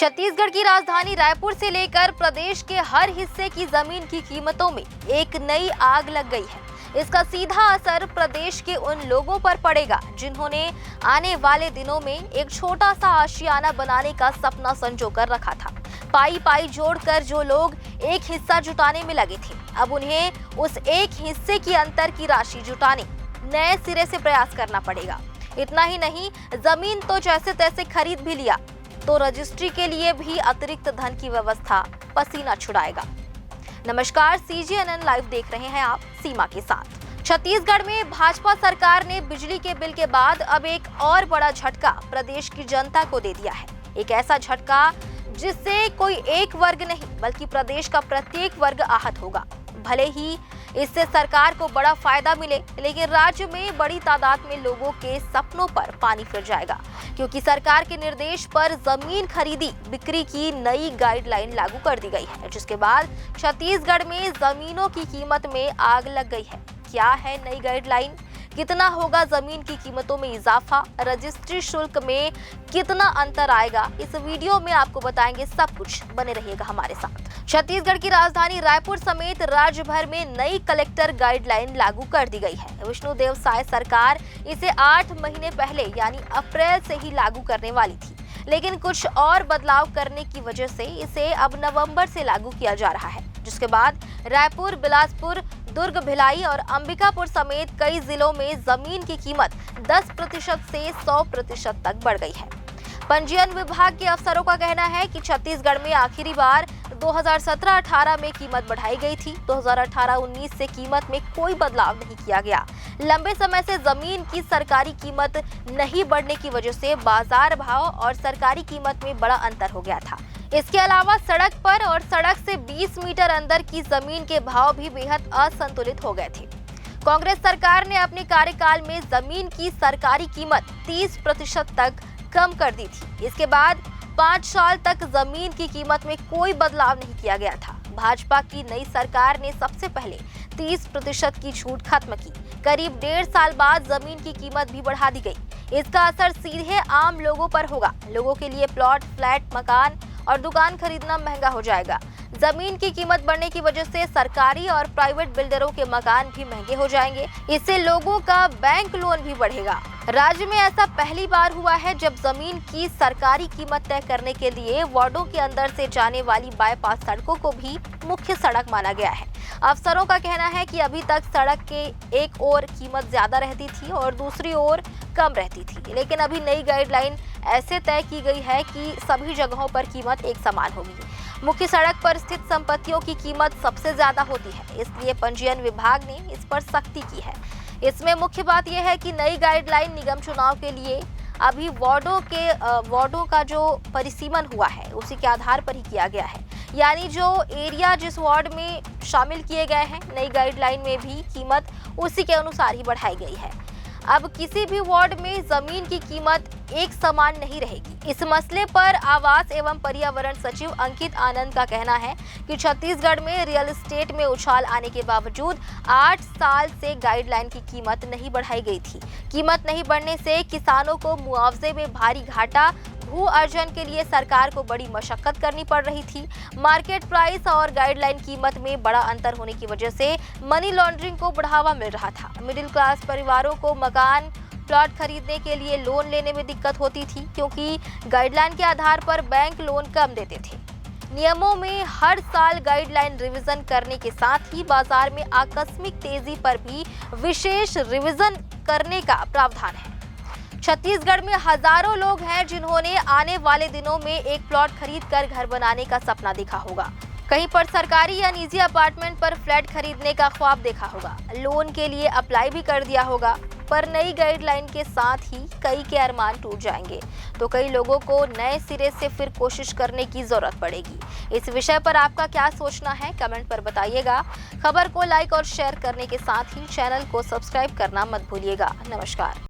छत्तीसगढ़ की राजधानी रायपुर से लेकर प्रदेश के हर हिस्से की जमीन की कीमतों में एक नई आग लग गई है। इसका सीधा असर प्रदेश के उन लोगों पर पड़ेगा जिन्होंने आने वाले दिनों में एक छोटा सा आशियाना बनाने का सपना संजो कर रखा था। पाई पाई जोड़कर जो लोग एक हिस्सा जुटाने में लगे थे, अब उन्हें उस एक हिस्से की अंतर की राशि जुटाने नए सिरे से प्रयास करना पड़ेगा। इतना ही नहीं, जमीन तो जैसे तैसे खरीद भी लिया तो रजिस्ट्री के लिए भी अतिरिक्त धन की व्यवस्था पसीना छुड़ाएगा। नमस्कार, CGNN लाइव देख रहे हैं आप सीमा के साथ। छत्तीसगढ़ में भाजपा सरकार ने बिजली के बिल के बाद अब एक और बड़ा झटका प्रदेश की जनता को दे दिया है। एक ऐसा झटका जिससे कोई एक वर्ग नहीं बल्कि प्रदेश का प्रत्येक वर्ग आहत होगा। भले ही इससे सरकार को बड़ा फायदा मिले, लेकिन राज्य में बड़ी तादाद में लोगों के सपनों पर पानी फिर जाएगा, क्योंकि सरकार के निर्देश पर जमीन खरीदी बिक्री की नई गाइडलाइन लागू कर दी गई है, जिसके बाद छत्तीसगढ़ में जमीनों की कीमत में आग लग गई है। क्या है नई गाइडलाइन? कितना होगा जमीन की कीमतों में इजाफा? रजिस्ट्री शुल्क में कितना अंतर आएगा? इस वीडियो में आपको बताएंगे सब कुछ, बने रहिएगा हमारे साथ। छत्तीसगढ़ की राजधानी रायपुर समेत राज्य भर में नई कलेक्टर गाइडलाइन लागू कर दी गई है। विष्णुदेव साय सरकार इसे 8 महीने पहले यानी अप्रैल से ही लागू करने वाली थी, लेकिन कुछ और बदलाव करने की वजह से इसे अब नवंबर से लागू किया जा रहा है, जिसके बाद रायपुर, बिलासपुर, दुर्ग, भिलाई और अंबिकापुर समेत कई जिलों में जमीन की कीमत 10% से 100% तक बढ़ गई है। पंजीयन विभाग के अफसरों का कहना है कि छत्तीसगढ़ में आखिरी बार 2017-18 में कीमत बढ़ाई गई थी। 2018-19 से कीमत में कोई बदलाव नहीं किया गया। लंबे समय से जमीन की सरकारी कीमत नहीं बढ़ने की वजह से बाजार भाव और सरकारी कीमत में बड़ा अंतर हो गया था। इसके अलावा सड़क पर और सड़क से 20 मीटर अंदर की जमीन के भाव भी बेहद असंतुलित हो गए थे। कांग्रेस सरकार ने अपने कार्यकाल में जमीन की सरकारी कीमत 30% तक कम कर दी थी। इसके बाद 5 साल तक जमीन की कीमत में कोई बदलाव नहीं किया गया था। भाजपा की नई सरकार ने सबसे पहले 30% की छूट खत्म की। करीब 1.5 साल बाद जमीन की कीमत भी बढ़ा दी गई। इसका असर सीधे आम लोगों पर होगा। लोगों के लिए प्लॉट, फ्लैट, मकान और दुकान खरीदना महंगा हो जाएगा। जमीन की कीमत बढ़ने की वजह से सरकारी और प्राइवेट बिल्डरों के मकान भी महंगे हो जाएंगे। इससे लोगों का बैंक लोन भी बढ़ेगा। राज्य में ऐसा पहली बार हुआ है जब जमीन की सरकारी कीमत तय करने के लिए वार्डों के अंदर से जाने वाली बाईपास सड़कों को भी मुख्य सड़क माना गया है। अफसरों का कहना है कि अभी तक सड़क के एक ओर कीमत ज्यादा रहती थी और दूसरी ओर कम रहती थी, लेकिन अभी नई गाइडलाइन ऐसे तय की गई है कि सभी जगहों पर कीमत एक समान होगी। मुख्य सड़क पर स्थित संपत्तियों की कीमत सबसे ज्यादा होती है, इसलिए पंजीयन विभाग ने इस पर सख्ती की है। इसमें मुख्य बात यह है कि नई गाइडलाइन निगम चुनाव के लिए अभी वार्डों का जो परिसीमन हुआ है उसी के आधार पर ही किया गया है, यानी जो एरिया जिस वार्ड में शामिल किए गए हैं, नई गाइडलाइन में भी कीमत उसी के अनुसार ही बढ़ाई गई है। अब किसी भी वार्ड में जमीन की कीमत एक समान नहीं रहेगी। इस मसले पर आवास एवं पर्यावरण सचिव अंकित आनंद का कहना है कि छत्तीसगढ़ में रियल एस्टेट में उछाल आने के बावजूद 8 साल से गाइडलाइन की कीमत नहीं बढ़ाई गई थी। कीमत नहीं बढ़ने से किसानों को मुआवजे में भारी घाटा, भू अर्जन के लिए सरकार को बड़ी मशक्कत करनी पड़ रही थी। मार्केट प्राइस और गाइडलाइन कीमत में बड़ा अंतर होने की वजह से मनी लॉन्ड्रिंग को बढ़ावा मिल रहा था। मिडिल क्लास परिवारों को मकान, प्लॉट खरीदने के लिए लोन लेने में दिक्कत होती थी, क्योंकि गाइडलाइन के आधार पर बैंक लोन कम देते थे। नियमों में हर साल गाइडलाइन रिवीजन करने के साथ ही बाजार में आकस्मिक तेजी पर भी विशेष रिवीजन करने का प्रावधान है। छत्तीसगढ़ में हजारों लोग हैं जिन्होंने आने वाले दिनों में एक प्लॉट खरीदकर घर बनाने का सपना देखा होगा। कहीं पर सरकारी या निजी अपार्टमेंट पर फ्लैट खरीदने का ख्वाब देखा होगा। लोन के लिए अप्लाई भी कर दिया होगा, पर नई गाइडलाइन के साथ ही कई के अरमान टूट जाएंगे, तो कई लोगों को नए सिरे से फिर कोशिश करने की जरूरत पड़ेगी। इस विषय पर आपका क्या सोचना है, कमेंट पर बताइएगा। खबर को लाइक और शेयर करने के साथ ही चैनल को सब्सक्राइब करना मत भूलिएगा। नमस्कार।